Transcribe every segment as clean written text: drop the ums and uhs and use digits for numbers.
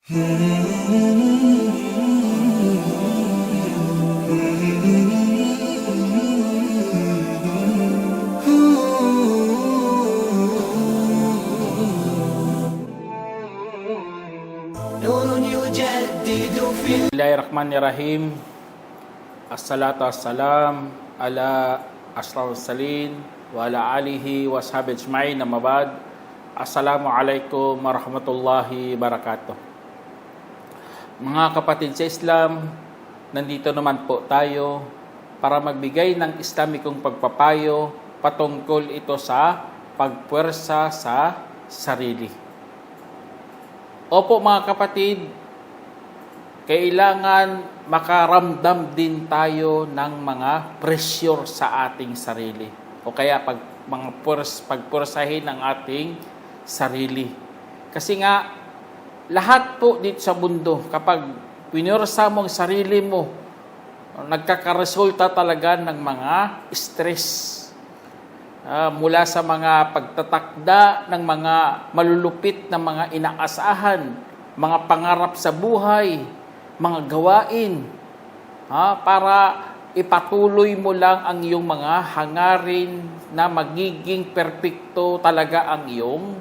Bismillahirrahmanirrahim. Assalatu wassalam ala ashrafil salin wa ala alihi wa sahbihi ajma'in, amma ba'd. Assalamualaikum warahmatullahi wabarakatuh. Mga kapatid sa Islam, nandito naman po tayo para magbigay ng Islamikong pagpapayo patungkol ito sa pagpuwersa sa sarili. Opo mga kapatid, kailangan makaramdam din tayo ng mga pressure sa ating sarili. O kaya pagpursahin ng ating sarili. Kasi nga, lahat po dito sa mundo, kapag pinursa mo ang sarili mo, nagkakaresulta talaga ng mga stress. Mula sa mga pagtatakda ng mga malulupit na mga inaasahan, mga pangarap sa buhay, mga gawain, para ipatuloy mo lang ang iyong mga hangarin na magiging perpekto talaga ang iyong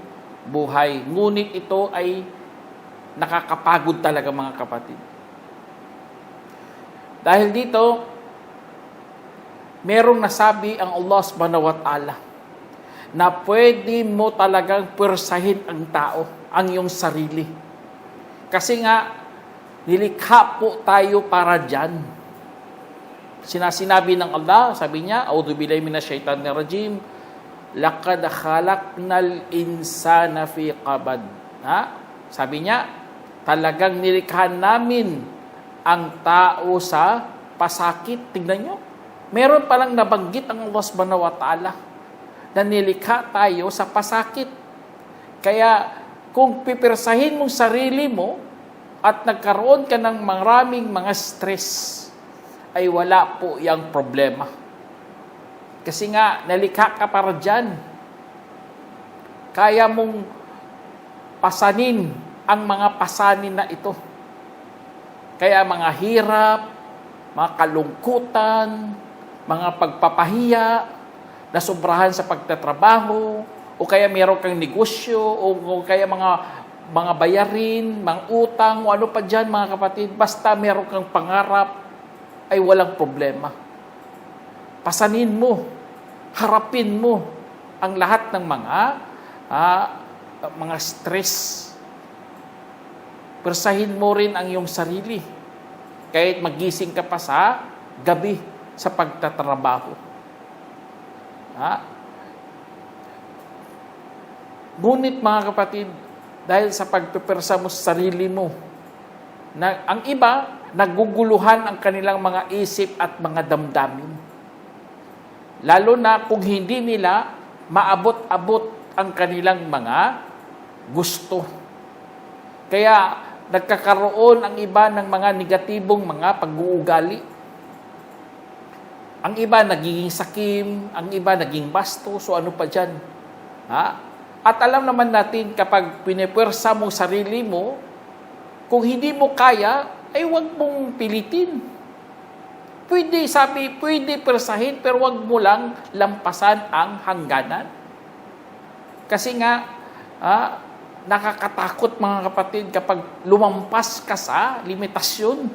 buhay. Ngunit ito ay nakakapagod talaga mga kapatid. Dahil dito, merong nasabi ang Allah subhanahu wa ta'ala na pwede mo talagang pwersahin ang tao, ang iyong sarili. Kasi nga, nilikha po tayo para dyan. Sinabi ng Allah, sabi niya, A'udhu billahi minasyaitanir rajim, laqad khalaqnal insana fi qabad. Sabi niya, talagang nilikha namin ang tao sa pasakit. Tingnan niyo, meron palang nabanggit ang Allah subhanahu wa ta'ala na nilikha tayo sa pasakit. Kaya, kung pipirsahin mong sarili mo, at nagkaroon ka ng maraming mga stress, ay wala po yung problema. Kasi nga, nalikha ka para dyan. Kaya mong pasanin ang mga pasanin na ito. Kaya mga hirap, mga kalungkutan, mga pagpapahiya, nasobrahan sa pagtatrabaho, o kaya meron kang negosyo, o kaya mga bayarin, mga utang, o ano pa dyan mga kapatid, basta meron kang pangarap, ay walang problema. Pasanin mo, harapin mo ang lahat ng mga stress. Persahin mo rin ang iyong sarili, kahit magising ka pa sa gabi sa pagtatrabaho. Ngunit mga kapatid, dahil sa pagpipersa mo sa sarili mo, ang iba, naguguluhan ang kanilang mga isip at mga damdamin. Lalo na kung hindi nila maabot-abot ang kanilang mga gusto. Kaya nagkakaroon ang iba ng mga negatibong mga pag-uugali. Ang iba nagiging sakim, ang iba naging bastos, o ano pa dyan. At alam naman natin, kapag pinipwersa mo sarili mo, kung hindi mo kaya, ay huwag mong pilitin. Pwede persahin, pero huwag mo lang lampasan ang hangganan. Kasi nga, nakakatakot mga kapatid kapag lumampas ka sa limitasyon.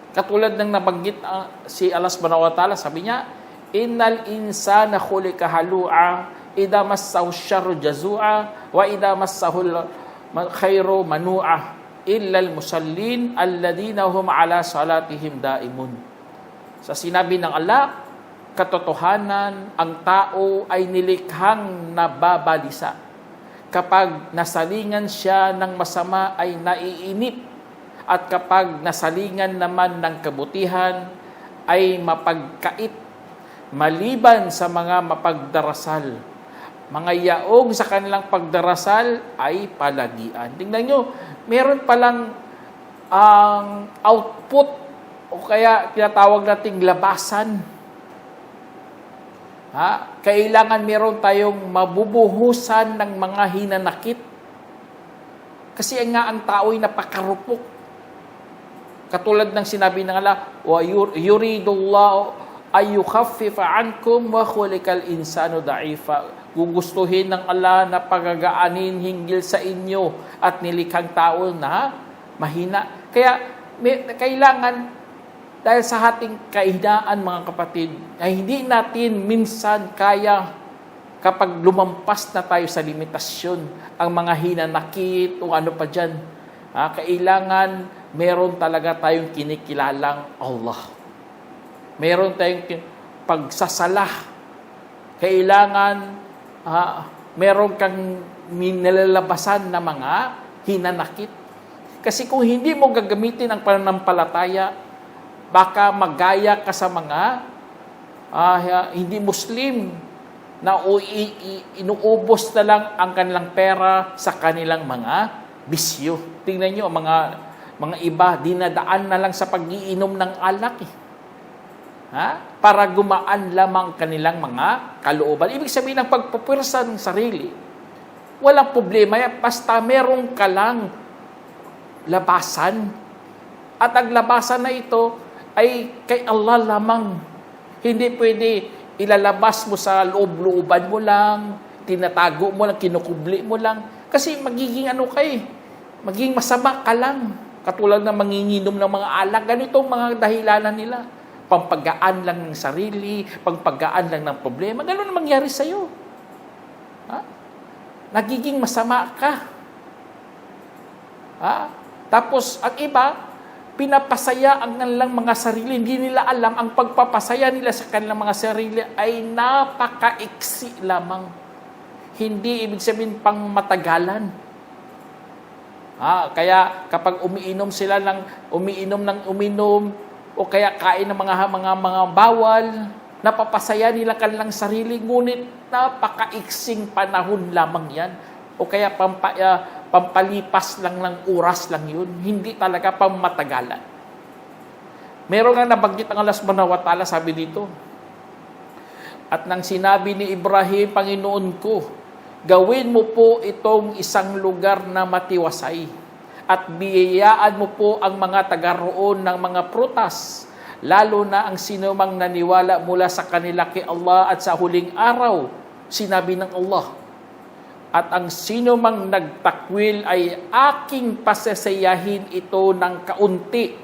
Katulad ng nabanggit si Allah subhanahu wa ta'ala, sabi niya, Innal insana khuliqa halu'a, idza massahu syarru jazua, wa idza massahu khairu manu'a, illa al-musallin alladhina hum ala salatihim daimun. Sa sinabi ng Allah, katotohanan, ang tao ay nilikhang nababalisa. Kapag nasalingan siya ng masama ay naiinip, at kapag nasalingan naman ng kabutihan ay mapagkait, maliban sa mga mapagdarasal. Mga yaong sa kanilang pagdarasal ay palagian. Tingnan nyo, meron palang ang output, o kaya tinatawag nating labasan. Kailangan meron tayong mabubuhusan ng mga hinanakit. Kasi nga ang tao'y napakarupok. Katulad ng sinabi ng Allah, wa yuridullahu ay yukhaffifa ankum wa khuliqal insanu da'ifa. Gugustuhin ng Allah na pagagaanin hinggil sa inyo at nilikhang tao na mahina. Kaya kailangan, dahil sa ating kahinaan mga kapatid, ay hindi natin minsan kaya kapag lumampas na tayo sa limitasyon, ang mga hinanakit o ano pa dyan. Kailangan meron talaga tayong kinikilalang Allah. Meron tayong pagsasala. Kailangan meron kang nilalabasan na mga hinanakit. Kasi kung hindi mo gagamitin ang pananampalataya, baka magaya ka sa mga hindi Muslim na inuubos na lang ang kanilang pera sa kanilang mga bisyo. Tingnan nyo, mga iba, dinadaan na lang sa pag-iinom ng alak. Para gumaan lamang kanilang mga kalooban. Ibig sabihin ng pagpupwersa ng sarili, walang problema yan, basta meron ka lang labasan. At ang labasan na ito ay kay Allah lamang. Hindi pwede ilalabas mo sa loob-looban mo lang, tinatago mo lang, kinukubli mo lang. Kasi magiging magiging masama ka lang. Katulad ng manginginom ng mga alak, ganitong mga dahilanan nila. Pampagaan lang ng sarili, pampagaan lang ng problema. Ganun ang mangyari sa'yo. Nagiging masama ka. Tapos, ang iba, pinapasaya ang kanilang mga sarili. Hindi nila alam, ang pagpapasaya nila sa kanilang mga sarili ay napakaiksi lamang. Hindi ibig sabihin pang matagalan. Kaya kapag umiinom sila uminom o kaya kain ng mga bawal, napapasaya nila kanilang sarili, ngunit napakaiksing panahon lamang yan. O kaya pampalipas lang ng oras lang yun. Hindi talaga pamatagalan. Meron nga nabanggit ang Allah subhanahu wa ta'ala, sabi dito, at nang sinabi ni Ibrahim, Panginoon ko, gawin mo po itong isang lugar na matiwasay at biyayaan mo po ang mga taga-roon ng mga prutas, lalo na ang sinumang naniwala mula sa kanila kay Allah at sa huling araw, sinabi ng Allah. At ang sino mang nagtakwil ay aking pasasayahin ito ng kaunti.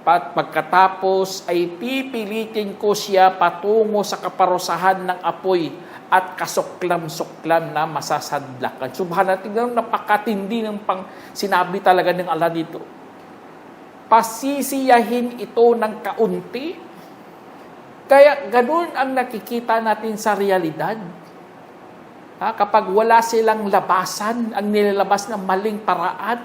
At pagkatapos ay pipilitin ko siya patungo sa kaparusahan ng apoy at kasuklam-suklam na masasadlakan. Subhanallah, tingnan, napakatindi ng sinabi talaga ng Allah dito. Pasisiyahin ito ng kaunti. Kaya ganun ang nakikita natin sa realidad. Kapag wala silang labasan, ang nilalabas ng maling paraan,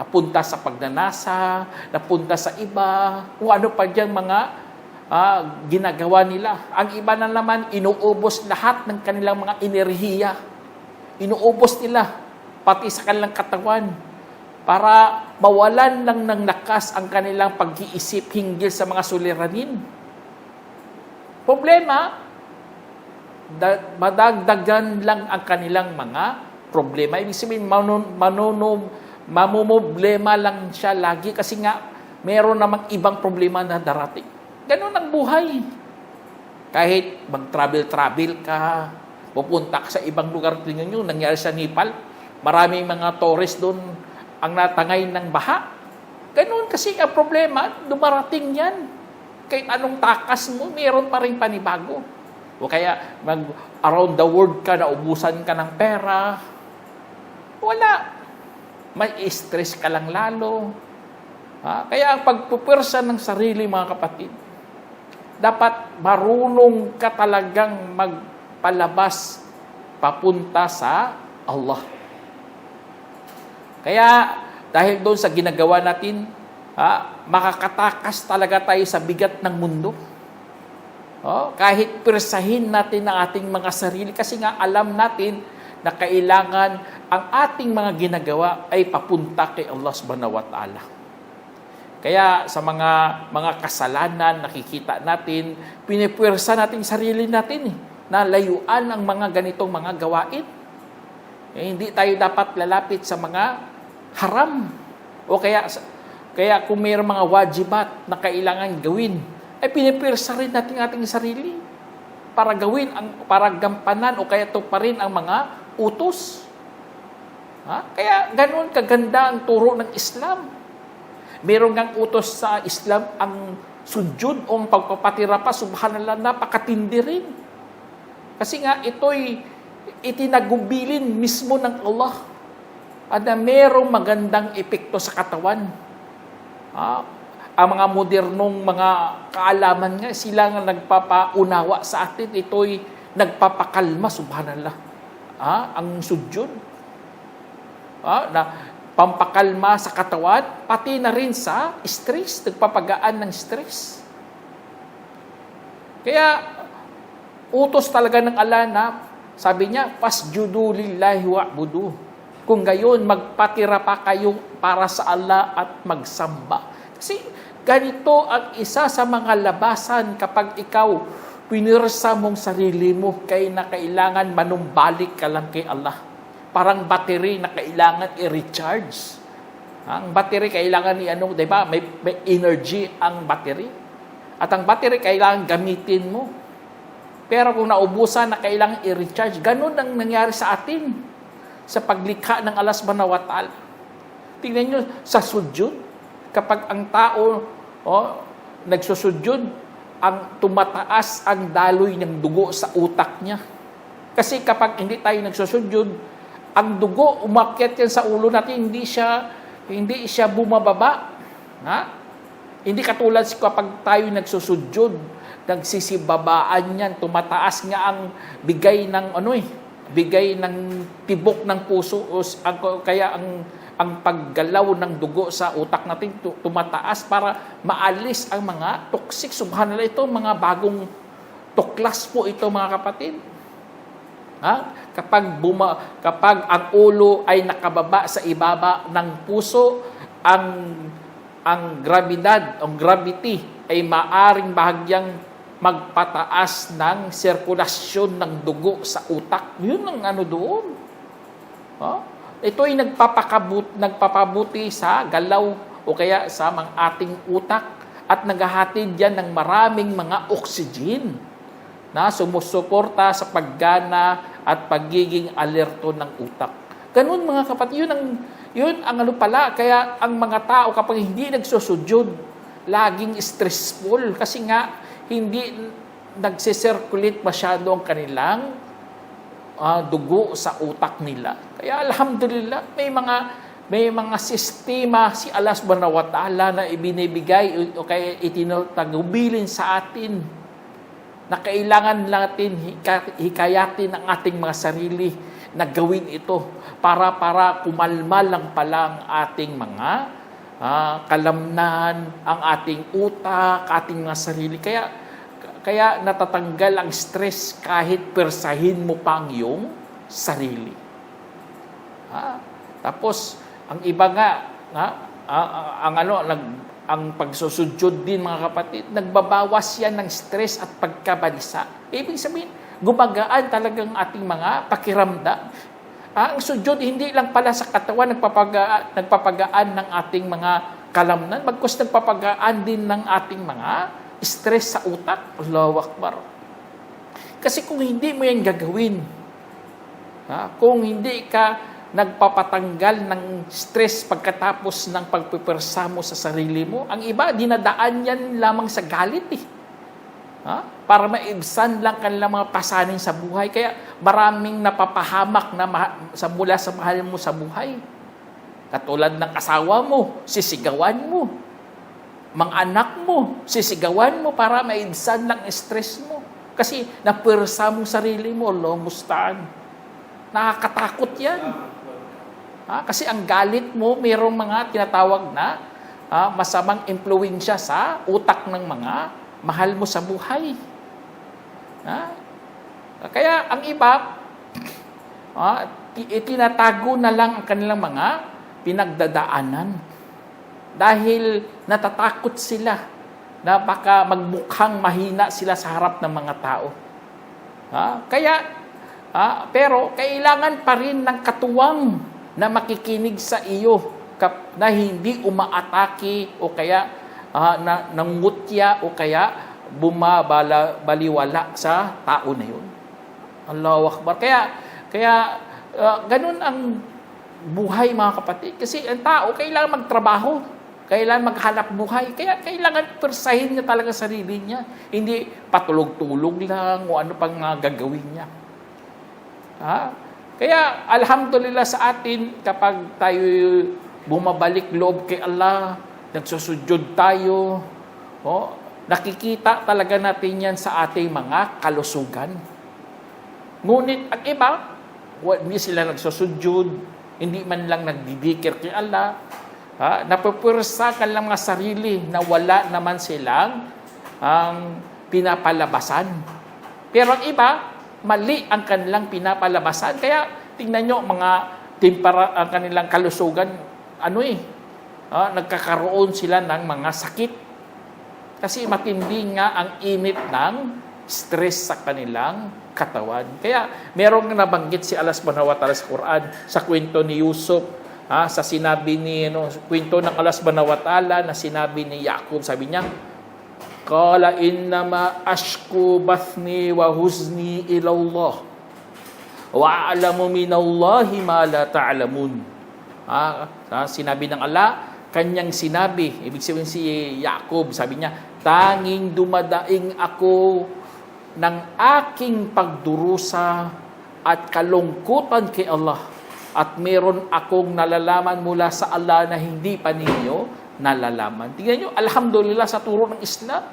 napunta sa pagnanasa, napunta sa iba, kung ano pa dyan mga ginagawa nila. Ang iba na naman, inuubos lahat ng kanilang mga enerhiya. Inuubos nila, pati sa kanilang katawan, para mawalan lang ng lakas ang kanilang pag-iisip hinggil sa mga suliranin. Problema, madagdagan lang ang kanilang mga problema. Ibig sabihin, mamumblema lang siya lagi kasi nga meron namang ibang problema na darating. Ganun ang buhay. Kahit mag-travel ka, pupunta ka sa ibang lugar, tingnan nyo, nangyari sa Nepal, maraming mga tourist doon ang natangay ng baha. Ganun kasi ang problema, dumarating yan. Kahit anong takas mo, meron pa rin panibago. O kaya around the world ka, naubusan ka ng pera. Wala. May stress ka lang lalo. Kaya ang pagpupwersa ng sarili, mga kapatid, dapat marunong ka talagang magpalabas papunta sa Allah. Kaya dahil doon sa ginagawa natin, makakatakas talaga tayo sa bigat ng mundo. Kahit persahin natin ang ating mga sarili kasi nga alam natin na kailangan ang ating mga ginagawa ay papunta kay Allah subhanahu wa ta'ala. Kaya sa mga kasalanan nakikita natin, pinipwersa natin sarili natin na layuan ang mga ganitong mga gawain. hindi tayo dapat lalapit sa mga haram. O kaya kung mayroong mga wajibat na kailangan gawin, ay pinipirsa rin natin ating sarili para gawin, para gampanan o kaya tuparin ang mga utos. Kaya ganoon kaganda ang turo ng Islam. Meron ngang utos sa Islam ang sujud o ang pagpapatira pa, subhanallah, napakatindi rin. Kasi nga ito'y itinagubilin mismo ng Allah at na merong magandang epekto sa katawan. Ang mga modernong mga kaalaman nga, sila nga nagpapaunawa sa atin, ito'y nagpapakalma, subhanallah. Ang sujud. Na pampakalma sa katawan, pati na rin sa stress, nagpapagaan ng stress. Kaya, utos talaga ng Allah na, sabi niya, fasjudu lillahi wa'budu. Kung gayon, magpatira pa kayo para sa Allah at magsamba. Kasi ganito ang isa sa mga labasan kapag ikaw pinirsa mong sarili mo kay na kailangan manumbalik ka lang kay Allah. Parang battery na kailangan i-recharge. Ang battery kailangan di ba? May energy ang battery. At ang battery kailangan gamitin mo. Pero kung naubusan na kailangan i-recharge, ganun ang nangyari sa atin sa paglikha ng Allah subhanahu wa ta'ala. Tingnan nyo sa sujud, kapag ang tao nagsusujud, ang tumataas ang daloy ng dugo sa utak niya. Kasi kapag hindi tayo nagsusujud, ang dugo umakyat yan sa ulo natin, hindi siya bumababa. Hindi katulad kapag tayo nagsusujud, nagsisibabaan yan, tumataas nga ang bigay ng tibok ng puso, kaya ang paggalaw ng dugo sa utak natin tumataas para maalis ang mga toxic. Subhanallah, ito mga bagong tuklas po ito, mga kapatid. Kapag ang ulo ay nakababa sa ibaba ng puso, ang gravity ay maaring bahagyang magpataas ng sirkulasyon ng dugo sa utak. Yun ang doon. Ito ay nagpapabuti sa galaw o kaya sa mga ating utak at naghahatid yan ng maraming mga oxygen na sumusuporta sa paggana at pagiging alerto ng utak. Ganun, mga kapatid, yun ang pala. Kaya ang mga tao kapag hindi nagsusujud, laging stressful kasi nga hindi nagsisirculate masyado ang kanilang dugo sa utak nila. Kaya alhamdulillah, may mga sistema si Allah subhanahu wa ta'ala na ibinibigay o kaya itinatagubilin sa atin na kailangan natin hikayatin ang ating mga sarili na gawin ito para kumalma lang pala ang ating mga kalamnan, ang ating utak, ating mga sarili. Kaya natatanggal ang stress kahit persahin mo pang yung sarili. Tapos, ang iba nga, ang pagsusujud din, mga kapatid, nagbabawas yan ng stress at pagkabalisa. Ibig sabihin, gumagaan talagang ating mga pakiramdam. Ang sujud, hindi lang pala sa katawan nagpapagaan ng ating mga kalamnan, bagkus nagpapagaan din ng ating mga stress sa utak. Allahu Akbar. Kasi kung hindi mo yan gagawin, kung hindi ka nagpapatanggal ng stress pagkatapos ng pagpipersa mo sa sarili mo, ang iba, dinadaan yan lamang sa galit para maibsan lang kanilang mga pasanin sa buhay. Kaya maraming napapahamak mula sa mahal mo sa buhay. Katulad ng asawa mo, sisigawan mo. Mga anak mo, sisigawan mo para maibsan lang stress mo. Kasi napwersa mong sarili mo, Allah mustaan. Nakakatakot yan. Kasi ang galit mo, mayroong mga tinatawag na masamang impluwensya sa utak ng mga mahal mo sa buhay. Kaya ang iba, itinatago na lang ang kanilang mga pinagdadaanan. Dahil natatakot sila na baka magmukhang mahina sila sa harap ng mga tao. Kaya Pero kailangan pa rin ng katuwang na makikinig sa iyo na hindi umaatake o kaya nangutya o kaya bumabaliwala sa tao na yun. Allahu Akbar. Kaya ganun ang buhay, mga kapatid. Kasi ang tao kailangan magtrabaho. Kailangan maghanap buhay. Kaya kailangan persahin niya talaga sarili niya. Hindi patulog-tulog lang o ano pang mga gagawin niya. Kaya alhamdulillah sa atin kapag tayo bumabalik loob kay Allah, nagsusujud tayo, nakikita talaga natin yan sa ating mga kalusugan. Ngunit ang iba, hindi sila nagsusujud, hindi man lang nagdidikir kay Allah, napupwersa lang mga sarili na wala naman silang pinapalabasan. Pero ang iba, mali ang kanilang pinapalabasan. Kaya tingnan nyo, ang kanilang kalusugan, nagkakaroon sila ng mga sakit. Kasi matindi nga ang init ng stress sa kanilang katawan. Kaya merong nabanggit si Allah subhanahu wa ta'ala sa Quran, sa kwento ni Yusuf, sa sinabi kwento ng Allah subhanahu wa ta'ala na sinabi ni Yaqub, sabi niya, Qala innama ashku bathni wa huzni ila Allah wa a'lamu minallahi ma la ta'lamun. Sinabi ng Allah, kanyang sinabi, ibig sabihin si Yaqub, sabi niya, tanging dumadaing ako ng aking pagdurusa at kalungkutan kay Allah, at meron akong nalalaman mula sa Allah na hindi pa ninyo nalalaman. Tingnan nyo, alhamdulillah sa turo ng Islam,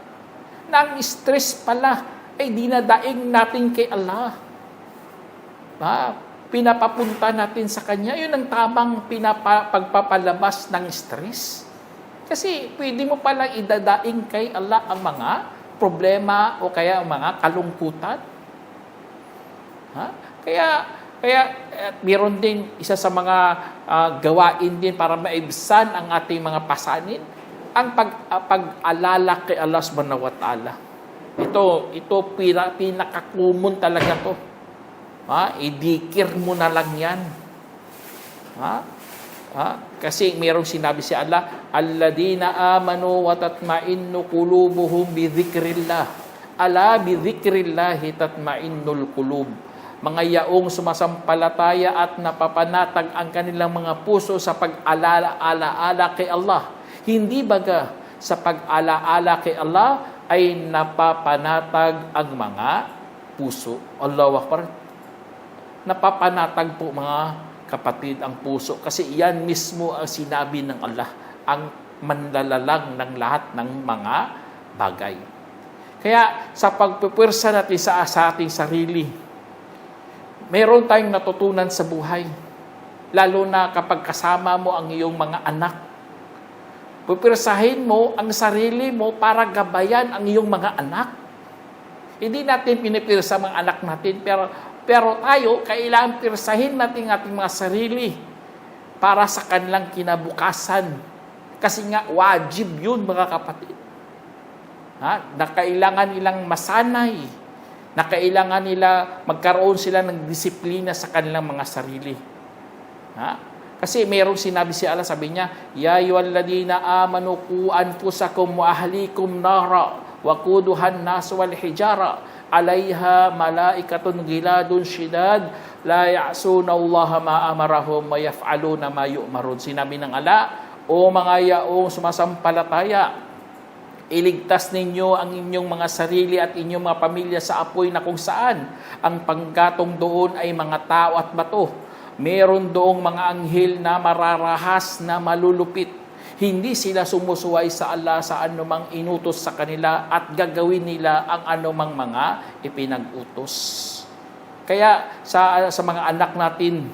na ang stress pala ay dinadaing natin kay Allah. Pinapapunta natin sa Kanya. Yun ang tamang pagpapalabas ng stress. Kasi pwede mo palang idadaing kay Allah ang mga problema o kaya ang mga kalungkutan. Kaya meron din isa sa mga gawain din para maibsan ang ating mga pasanin, ang pag-alala kay Allah subhanahu wa ta'ala. Ito pinakakumon talaga to. Idikir mo na lang yan. Kasi mayroong sinabi si Allah, alladina amanu wa tatma'innu qulubuhum bi dzikrillah. Ala bi dzikrillah tatma'innul qulub. Mga yaong sumasampalataya at napapanatag ang kanilang mga puso sa pag-alaala kay Allah. Hindi baga sa pag-alaala kay Allah ay napapanatag ang mga puso. Allahu Akbar. Napapanatag po, mga kapatid, ang puso. Kasi yan mismo ang sinabi ng Allah, ang manlalalang ng lahat ng mga bagay. Kaya sa pagpupwersa natin sa ating sarili, meron tayong natutunan sa buhay. Lalo na kapag kasama mo ang iyong mga anak. Pupwersahin mo ang sarili mo para gabayan ang iyong mga anak. Hindi natin pinipirsa mga anak natin, pero tayo, kailangan pirsahin natin ating mga sarili para sa kanilang kinabukasan. Kasi nga, wajib yun, mga kapatid. Na kailangan nilang masanay, na kailangan nila magkaroon sila ng disiplina sa kanilang mga sarili. Kasi mayroong sinabi si Allah, sabi niya, Ya ayyuhalladhina amanu qu anfusakum wa ahlikum nara wa quduhan nas wal hijara alaiha malaikatun giladun shidad la ya'suna Allah ma amarahum wa yaf'aluna ma yu'marun. Sinabi ng Allah, o mga yaong sumasampalataya, iligtas ninyo ang inyong mga sarili at inyong mga pamilya sa apoy na kung saan ang panggatong doon ay mga tao at bato. Meron doong mga anghel na mararahas na malulupit. Hindi sila sumusuway sa Allah sa anumang inutos sa kanila at gagawin nila ang anumang mga ipinag-utos. Kaya sa mga anak natin,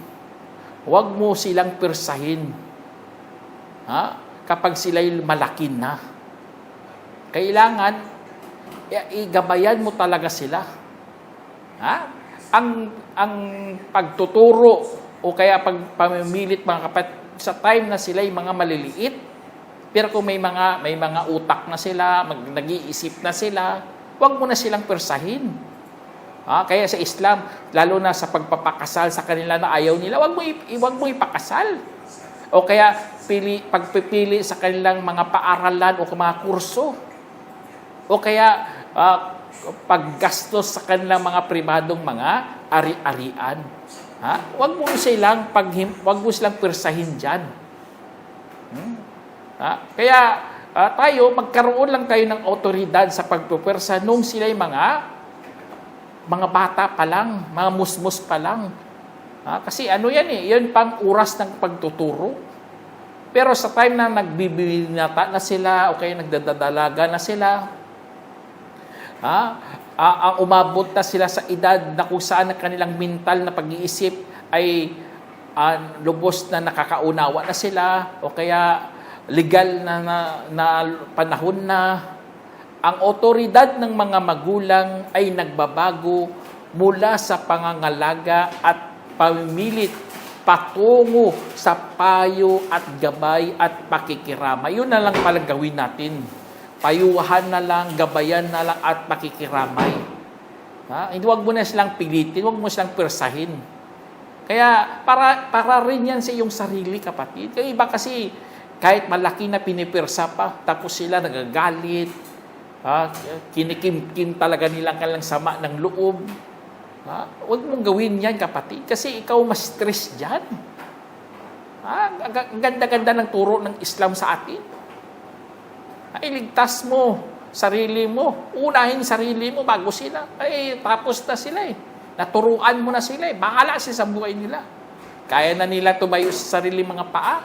huwag mo silang pirsahin. Kapag sila'y malaki na. Kailangan, igabayan mo talaga sila. Ang pagtuturo o kaya pagpamimilit, mga kapatid, sa time na sila'y mga maliliit, pero kung may mga utak na sila, nag-iisip na sila, huwag mo na silang persahin. Kaya sa Islam, lalo na sa pagpapakasal sa kanila na ayaw nila, wag mo ipakasal. O kaya pagpipili sa kanilang mga paaralan o mga kurso. O kaya paggastos sa kanilang mga pribadong mga ari-arian. Wag mo silang persahin diyan. Kaya tayo magkaroon lang tayo ng otoridad sa pagpupersa nung sila'y mga bata pa lang, mga musmus pa lang. Kasi yan pang oras ng pagtuturo. Pero sa time na nagbibinata na sila o kaya nagdadalaga na sila, ang umabot na sila sa edad na kung saan ang kanilang mental na pag-iisip ay lubos na nakakaunawa na sila o kaya legal na panahon na, ang otoridad ng mga magulang ay nagbabago mula sa pangangalaga at pamimilit patungo sa payo at gabay at pakikirama. Yun na lang palang gawin natin. Payuhan na lang, gabayan na lang at pakikiramay. Hindi, wag mo na silang pilitin, wag mo silang persahin. Kaya para rin yan sa iyong sarili, kapatid. Kaya iba kasi kahit malaki na pinipirsa pa, tapos sila nagagalit, kinikim-kim talaga nilang kalang sama ng loob. Huwag mong gawin yan, kapatid, kasi ikaw mas stress dyan. Ang ganda-ganda ng turo ng Islam sa atin. Iligtas mo sarili mo. Unahin sarili mo bago sila. Tapos na sila Naturuan mo na sila Bahala sila sa buhay nila. Kaya na nila tumayo sa sarili mga paa.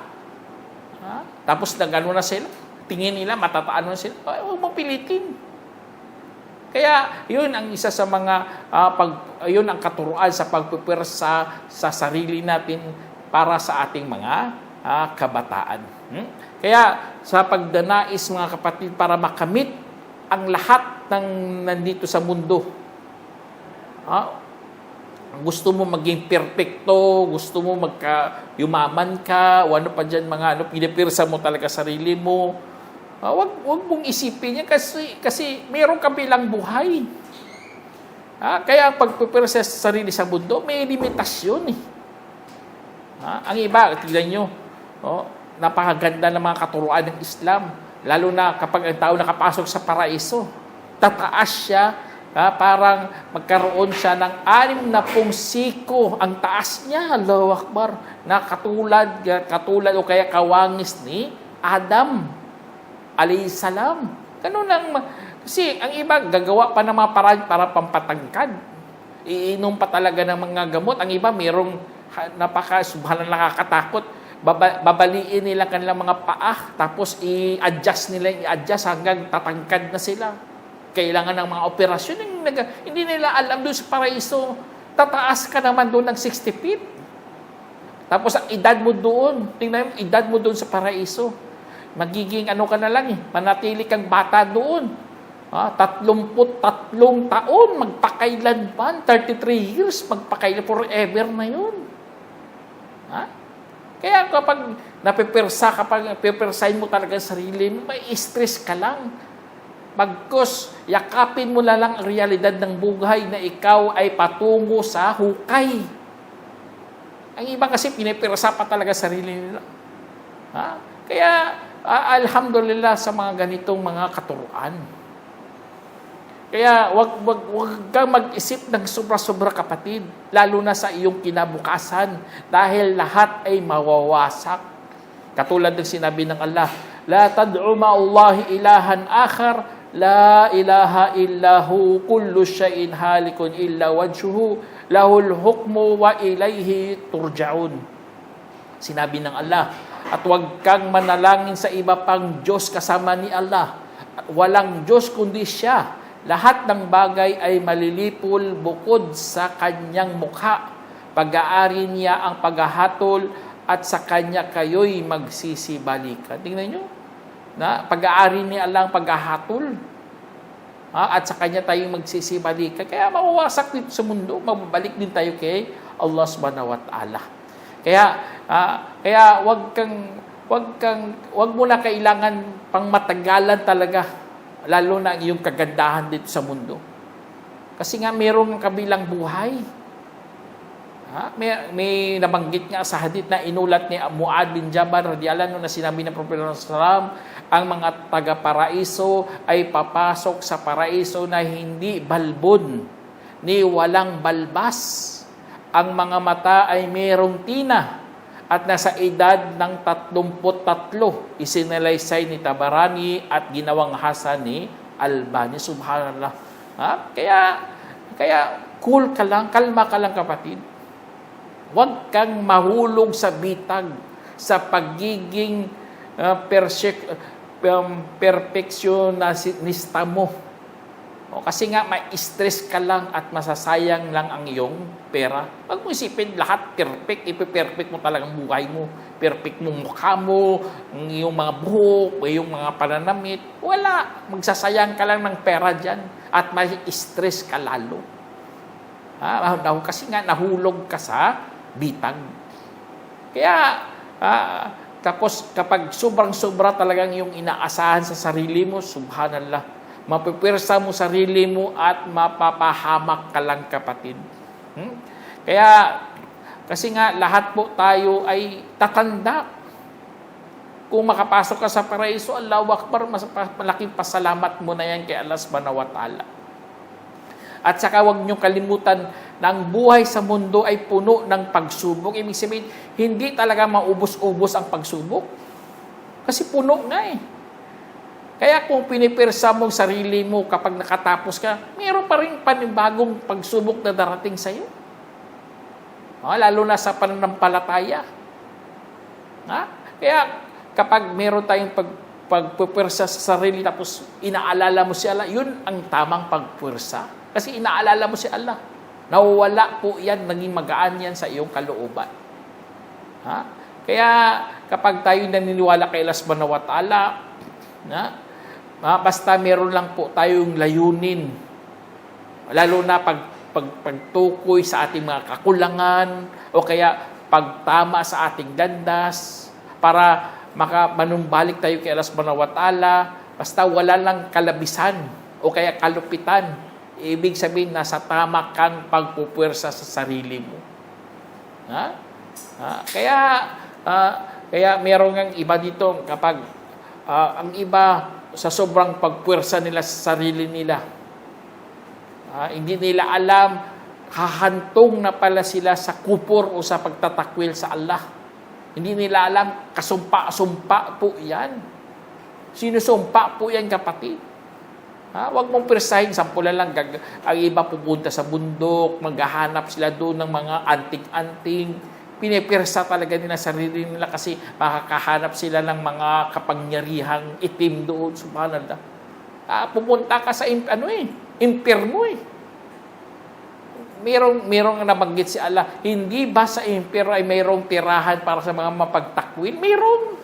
Tapos na gano'n na sila. Tingin nila, matataan na sila. Huwag mo pilitin. Kaya, yun ang isa sa mga, yun ang katuruan sa pagpupwersa sa sarili natin para sa ating mga kabataan. Kaya, sa pagdanais, mga kapatid, para makamit ang lahat ng nandito sa mundo. Gusto mo maging perfecto, gusto mo yumaman ka, o ano pa dyan, pinipirsa mo talaga sarili mo. Wag mong isipin yan kasi mayroon ka bilang buhay. Kaya ang pagpipirsa sa sarili sa mundo, may limitasyon Ang iba, tignan nyo, napakaganda ng mga katuruan ng Islam. Lalo na kapag ang tao nakapasok sa paraiso, tataas siya, parang magkaroon siya ng 60 siko ang taas niya. Allahu Akbar. Na katulad o kaya kawangis ni Adam alayhi salam. Ganun lang. Kasi ang iba, gagawa pa ng mga paraan para pampatangkad. Iinom pa talaga ng mga gamot. Ang iba, mayroong subhanallah nakakatakot. Babaliin nila kanilang mga paa, tapos i-adjust hanggang tatangkad na sila. Kailangan ng mga operasyon. Hindi nila alam doon sa paraiso. Tataas ka naman doon ng 60 feet. Tapos ang edad mo doon, tingnan mo, edad mo doon sa paraiso. Magiging ka na lang manatili kang bata doon. 33 taon, magpakailanman, 33 years, magpakailan, forever na yun. Kaya kapag napipirsahin mo talaga ang sarili mo, may stress ka lang. Pagkos, yakapin mo na lang ang realidad ng buhay na ikaw ay patungo sa hukay. Ang iba kasi pinipirsa pa talaga sarili nila. Kaya, alhamdulillah sa mga ganitong mga katuruan. Kaya wag kang mag-isip ng sobra-sobra, kapatid, lalo na sa iyong kinabukasan, dahil lahat ay mawawasak. Katulad ng sinabi ng Allah, la tad'u ma'allahi ilahan akhar, la ilaha illahu, kullu syai'in halikun illa wajhuhu, lahul hukmu wa ilayhi turja'un. Sinabi ng Allah, at huwag kang manalangin sa iba pang Diyos kasama ni Allah. Walang Diyos kundi Siya. Lahat ng bagay ay malilipol bukod sa Kanyang mukha. Pag-aari niya ang paghahatol at sa Kanya kayo'y magsisibalikan. Tingnan nyo, pag-aari ni Allah ang paghahatol. At sa Kanya tayong magsisibalikan. Kaya mawawasak dito sa mundo. Mababalik din tayo kay Allah subhanahu wa ta'ala. Kaya wag mo na kailangan pang matagalan talaga, lalo na ang iyong kagandahan dito sa mundo. Kasi nga mayroong kabilang buhay. May nabanggit nga sa hadith na inulat ni Muad bin Jabal radiyallahu anhu na sinabi ng Propeta sallallahu ang mga taga-paraiso ay papasok sa paraiso na hindi balbon ni walang balbas. Ang mga mata ay mayroong tina at nasa edad ng 33. Isinalaysay ni Tabarani at ginawang hasan ni Albani. Subhanallah. Kaya cool ka lang, kalma ka lang kapatid. Huwag kang mahulog sa bitag, sa pagiging perfectionista mo. Kasi nga, ma-stress ka lang at masasayang lang ang iyong pera. Huwag mo isipin lahat perfect, ipiperfect mo talagang buhay mo. Perfect mo mukha mo, ang iyong mga buhok, iyong mga pananamit. Wala. Magsasayang ka lang ng pera dyan at ma-stress ka lalo. Kasi nga, nahulog ka sa bitag. Kaya, tapos kapag sobrang-sobra talagang yung inaasahan sa sarili mo, subhanallah, mapipwersa mo sarili mo at mapapahamak ka lang kapatid. Kaya, kasi nga lahat po tayo ay tatanda. Kung makapasok ka sa paraiso, Allahu Akbar, malaking pasalamat mo na yan kay Allah subhanahu wa ta'ala. At saka huwag niyong kalimutan na ang buhay sa mundo ay puno ng pagsubok. Ibig sabihin, hindi talaga maubos-ubos ang pagsubok. Kasi puno nga eh. Kaya kung pinipirsa mo sarili mo kapag nakatapos ka, mayroon pa rin panibagong pagsubok na darating sa iyo. Lalo na sa pananampalataya. Kaya kapag mayroon tayong pagpupwersa sa sarili tapos inaalala mo si Allah, yun ang tamang pagpwersa. Kasi inaalala mo si Allah. Nawawala po yan, naging magaan yan sa iyong kalooban. Kaya kapag tayo naniniwala kay Allah subhanahu wa ta'ala, basta meron lang po tayong layunin. Lalo na pagtukoy sa ating mga kakulangan o kaya pagtama sa ating landas para manumbalik tayo kay Allah subhanahu wa ta'ala, basta wala lang kalabisan o kaya kalupitan. Ibig sabihin, nasa tama kang pagpupwersa sa sarili mo. Kaya meron ng iba dito kapag ang iba sa sobrang pagpwersa nila sa sarili nila, hindi nila alam, hahantong na pala sila sa kupor o sa pagtatakwil sa Allah. Hindi nila alam, kasumpa-sumpa po yan. Sinusumpa po yan, kapatid. Huwag mong persahin, sampulan lang, ang iba pupunta sa bundok, maghahanap sila doon ng mga anting-anting. Pinipirsa talaga nila sarili nila kasi makakahanap sila ng mga kapangyarihang itim doon, subhanallah. Pupunta ka sa impyerno eh. Merong nabanggit si Allah, hindi ba sa impyerno ay mayroong tirahan para sa mga mapagtakwil? Mayroon.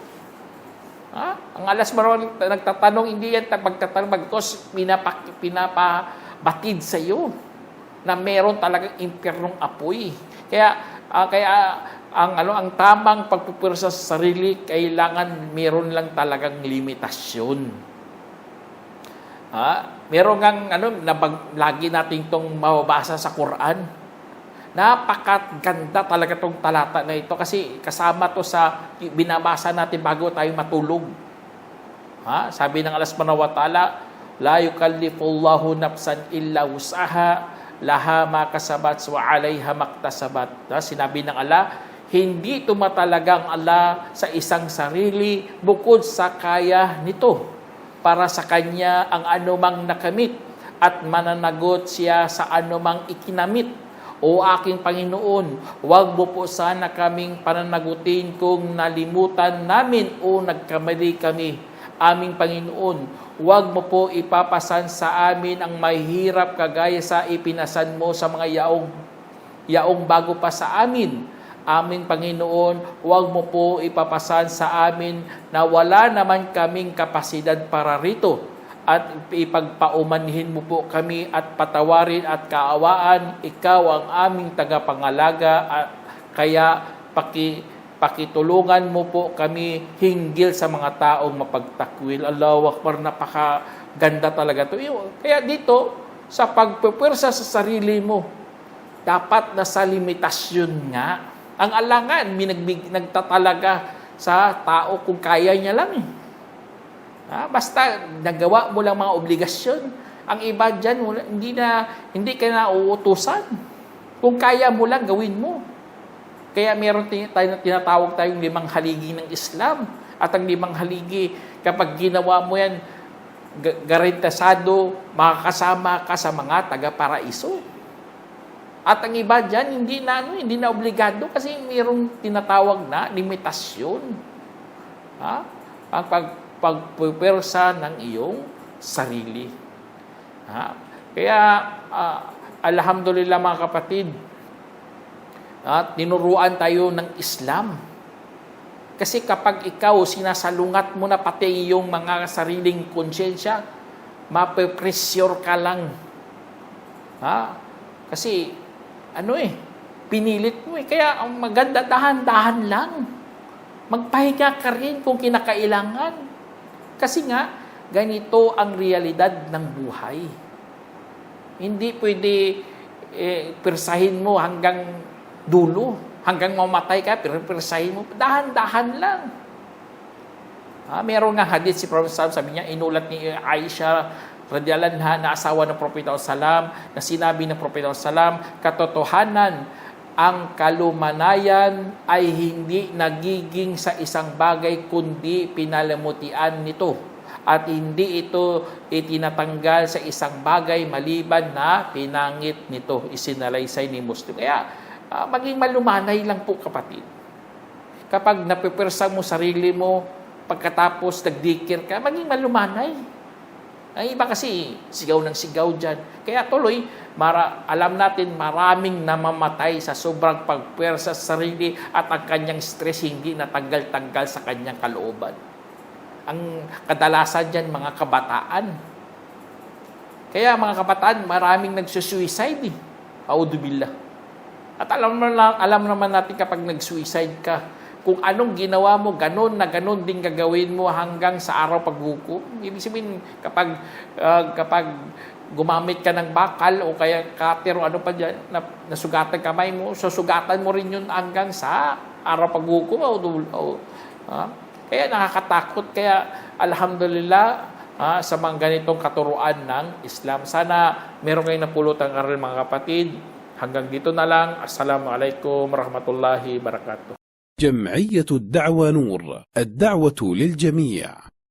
Ang alas marunong nagtatanong, hindi yan pagtatanong, because pinapabatid sa iyo na meron talagang impyernong apoy. Kaya ang tamang pagpupwersa sa sarili, kailangan meron lang talagang limitasyon. Meron ngang lagi natin itong mababasa sa Quran. Napakaganda talaga itong talata na ito kasi kasama to sa binabasa natin bago tayo matulog. Sabi ng Allah subhanahu wa ta'ala, la yukallifullahu nafsan illa wus'aha, laha ma kasabat wa 'alayha maktasabat. Sinabi ng Allah, hindi tumatalagang Allah sa isang sarili bukod sa kaya nito. Para sa kanya ang anumang nakamit at mananagot siya sa anumang ikinamit. O aking Panginoon, huwag mo po sana kaming pananagutin kung nalimutan namin o nagkamali kami. Aming Panginoon, huwag mo po ipapasan sa amin ang mahirap kagaya sa ipinasan mo sa mga yaong bago pa sa amin. Aming Panginoon, huwag mo po ipapasan sa amin na wala naman kaming kapasidad para rito. At ipagpaumanhin mo po kami at patawarin at kaawaan. Ikaw ang aming tagapangalaga at kaya pakitulungan mo po kami hinggil sa mga taong mapagtakwil. Allahu Akbar, napakaganda talaga ito. Kaya dito, sa pagpupwersa sa sarili mo, dapat nasa limitasyon nga. Ang alangan, nagtatalaga sa tao kung kaya niya lang. Basta nagawa mo lang mga obligasyon. Ang iba dyan, hindi ka na uutusan. Kung kaya mo lang, gawin mo. Kaya meron tinatawag tayong 5 haligi ng Islam. At ang 5 haligi, kapag ginawa mo yan, garantisado, makakasama ka sa mga taga-paraiso. At ang iba dyan, hindi na obligado kasi mayroong tinatawag na limitasyon. Ang pagpupwersa ng iyong sarili. Kaya, alhamdulillah mga kapatid, tinuruan tayo ng Islam. Kasi kapag ikaw sinasalungat mo na pati yung mga sariling konsyensya, mape-pressure ka lang. Kasi, pinilit mo Kaya ang maganda, dahan-dahan lang. Magpahinga ka rin kung kinakailangan. Kasi nga, ganito ang realidad ng buhay. Hindi pwede persahin mo hanggang dulo. Hanggang mamatay ka, pero persahin mo. Dahan-dahan lang. Meron nga hadith si Prophet Sallam, sabi niya, inulat ni Aisha radhiyallahu anha na asawa ng Propeta Sallam, na sinabi ng Propeta Sallam, katotohanan, ang kalumanayan ay hindi nagiging sa isang bagay kundi pinalamutian nito. At hindi ito itinatanggal sa isang bagay maliban na pinangit nito. Isinalaysay ni Muslim. Kaya, maging malumanay lang po kapatid. Kapag napipwersa mo sarili mo, pagkatapos nagdikir ka, maging malumanay. Ang iba kasi, sigaw ng sigaw dyan. Kaya tuloy, alam natin maraming namamatay sa sobrang pagpwersa sa sarili at ang kanyang stress hindi natanggal-tanggal sa kanyang kalooban. Ang kadalasan dyan, mga kabataan. Kaya mga kabataan, maraming nagsusuicide. Audubillah. At alam naman natin kapag nag-suicide ka, kung anong ginawa mo, ganon din gagawin mo hanggang sa araw paghukom. Ibig sabihin, kapag gumamit ka ng bakal o kaya cutter o ano pa dyan, nasugatan kamay mo, susugatan mo rin yun hanggang sa araw paghukom. Kaya nakakatakot. Kaya alhamdulillah, sa mga ganitong katuruan ng Islam. Sana meron kayong napulutang aral mga kapatid. Hanggang dito na lang. Assalamualaikum warahmatullahi wabarakatuh. جمعية الدعوة نور، الدعوة للجميع.